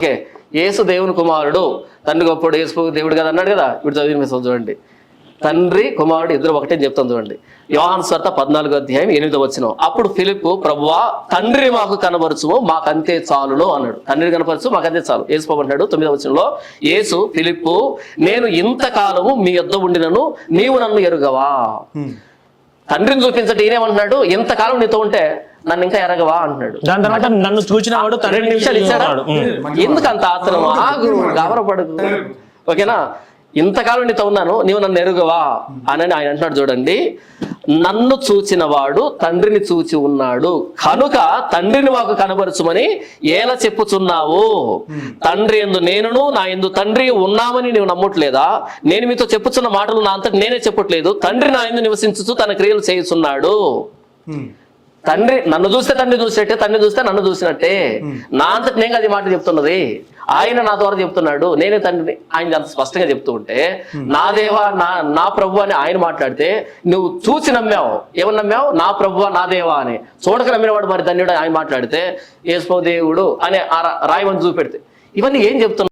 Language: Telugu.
ఓకే, యేసు దేవుని కుమారుడు, తండ్రి గొప్పడు, యేసు దేవుడు కదా అన్నాడు కదా. ఇప్పుడు చదివిన చూడండి, తండ్రి కుమారుడు ఇద్దరు ఒకటే చెప్తాను చూడండి. యోహాను సువార్త 14:8. అప్పుడు ఫిలిప్పు, ప్రభువా తండ్రి మాకు కనబరచుము, మాకంతే చాలును అన్నాడు. తండ్రిని కనపరచు, మాకంతే చాలు. యేసు ప్రభు అంటాడు 9వ యేసు ఫిలిప్పు, నేను ఇంతకాలము మీ యొద్ద ఉండినను నీవు నన్ను ఎరుగవా. తండ్రిని చూపించట్టు ఈయనేమంటున్నాడు, ఇంతకాలం నీతో ఉంటే నన్ను ఇంకా ఎరగవా అంటున్నాడు. దాని తర్వాత నన్ను చూచిన వాడు 2 నిమిషాలు ఇచ్చాడా? ఎందుకు అంత ఆత్రం? ఆగు, గాబరపడకు. ఓకేనా? ఇంతకాలం నీతో ఉన్నాను, నీవు నన్ను ఎరుగవా అని ఆయన అంటున్నాడు. చూడండి, నన్ను చూచిన వాడు తండ్రిని చూచి ఉన్నాడు కనుక తండ్రిని మాకు కనబరచుమని ఎలా చెప్పుచున్నావు? తండ్రి యందు నేనును నా యందు తండ్రి ఉన్నామని నీవు నమ్మట్లేదా? నేను మీతో చెప్పుచున్న మాటలు నా అంతటి నేనే చెప్పట్లేదు. తండ్రి నా యందు నివసించుచు తన క్రియలు చేయుచున్నాడు. తండ్రి నన్ను చూస్తే తండ్రి చూసినట్టే, తండ్రి చూస్తే నన్ను చూసినట్టే. నా అంతటి నేను అది మాట చెప్తున్నది, ఆయన నా ద్వారా చెప్తున్నాడు, నేనే తండ్రిని. ఆయన అంత స్పష్టంగా చెప్తూ ఉంటే, నా దేవా నా ప్రభు అని ఆయన మాట్లాడితే నువ్వు చూసి నమ్మావు. ఏమని నమ్మావు? నా ప్రభువా నా దేవా అని. చూడక నమ్మినవాడు మరి ధన్యుడు ఆయన మాట్లాడితే యేసు దేవుడు అని రాయమని చూపెడితే ఇవన్నీ ఏం చెప్తున్నావు?